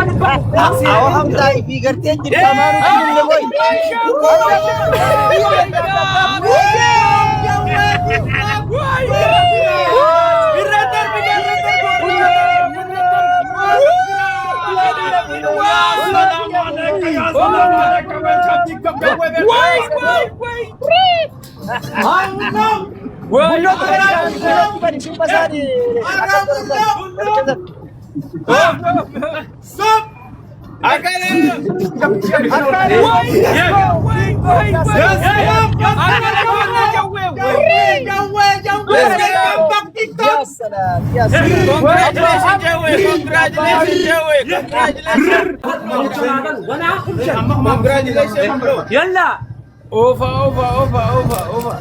Awam tayo, figure 10, di pa marunong yung lagoy. Stop! Congratulations, bro. يلا اوفا اوفا اوفا اوفا اوفا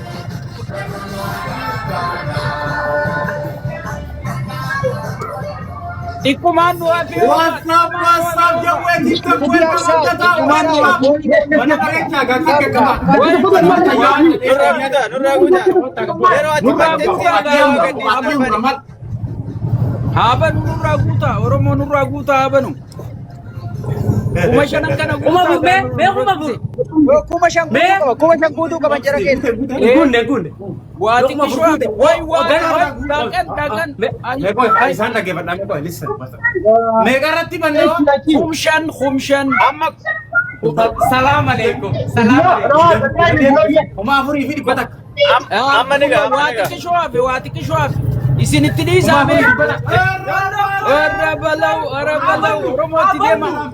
Ikumando happy. What's up, Yahweh? Kita welcome to the Mana mereka gagak ke kamar. Haba nurra guta, Oromo nurra guta haba nu. Kuma shanang kana kuma be kuma bu. Kuma siyang kudo ka man jarakin. Gunde. Wati kishwa. Wai dagan. Meko, aisan lagi pada meko, listen. Mega rati bande. Khumshan. Amma Salam alaikum. Salam alaikum. Uma afuri fi batak. amma niga. Wati kishwa. Isini tiliza be. Arabalau. Oromo tidema.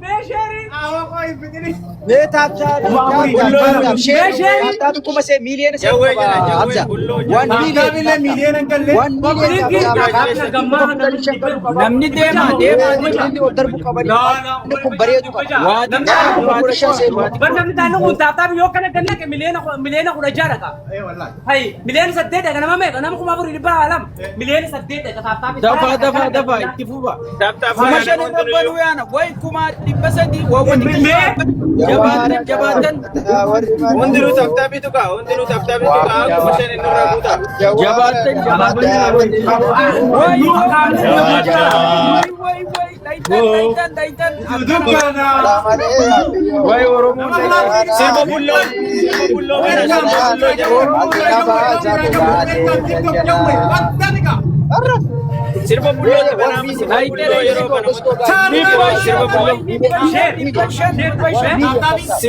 Meşeri. Awa ko ibigini. Ne tapacağım? Tabi kuma se milyon se abza. 1 million angkalle. 1 million Namni dema. उधर को खबर को बरे तो Bandam tano ko tatabi yo kana ganna ke milena ko rajara ka. Eh wallahi. Hay milena sadde daga nama me nama ko maburi ba alam. Milena sadde daga tatabi. Dafa ittifuba. Kuma shanang balu yana. Wai kuma dibasadi wa wani jabatan. Undiru taptabi tuka. Aku masih nurra guta. Jabatan. Wai. Daitan. Wai Oromo. Sirbo bullo. Sirbo bullo.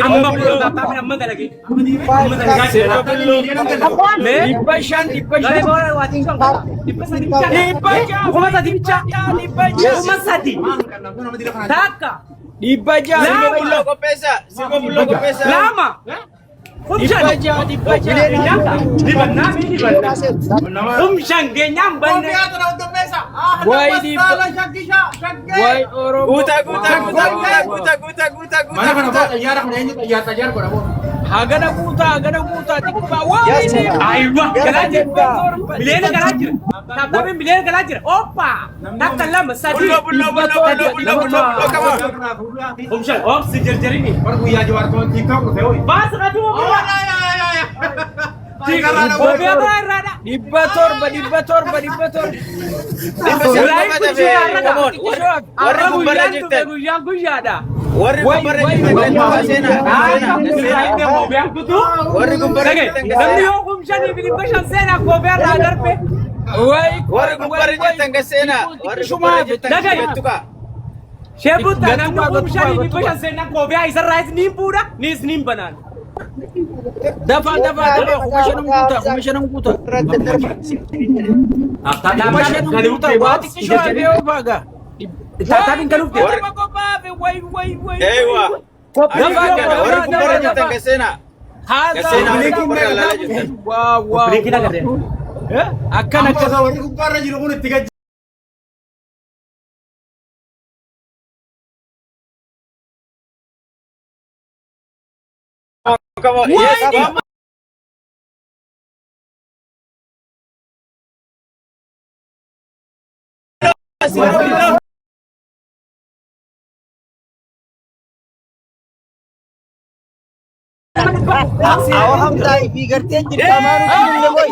Amma ko tatabi amma dalagi. Dipashan. Gale bora wating song. Dipasadi. Kuma sadi. Taka. Dibaja. Sirbo bullo ko pesa. Lama. Dibaja. Kumshan genyam banne. Wai Oromo. Guta. Mana kana ba tayara kana ini tajar ko rabo. Agana guta. Tikba. Wai ni. Aywa galajir. Milena galajir. Tatabi milena galajir. Opa. Takalla masadi. Bullo. Come on. Kumshan oxygen jarini. Par guya jawar ko TikTok ko hoy. Bas ratu. Dibator. Warri Shebuta namni kumshani ni bashan sena ko be aisar rais nim pura nis nim banan. Dafa. Kumashanang guta. Wati kishwa beo baga. Tatabin kaluf de. Wai. Ewa. Warri kumpara jatan kesena. Wow. Breaking agar de. Akan. Sa wari ko para jiro ko tiga. Come on. Yes. Awam tayo, figure 10, di pa marunong yung lagoy.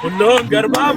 كلهم قربان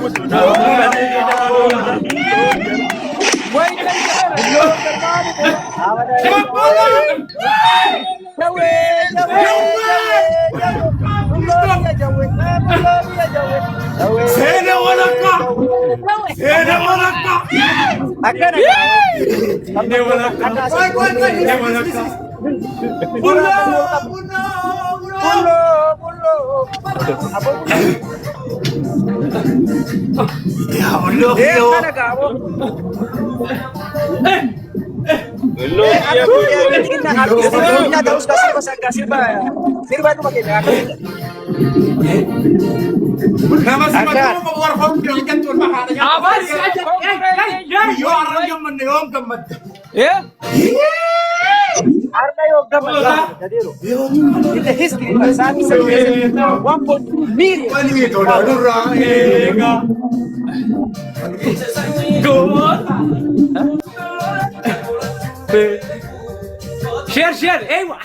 شير ايوه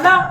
لا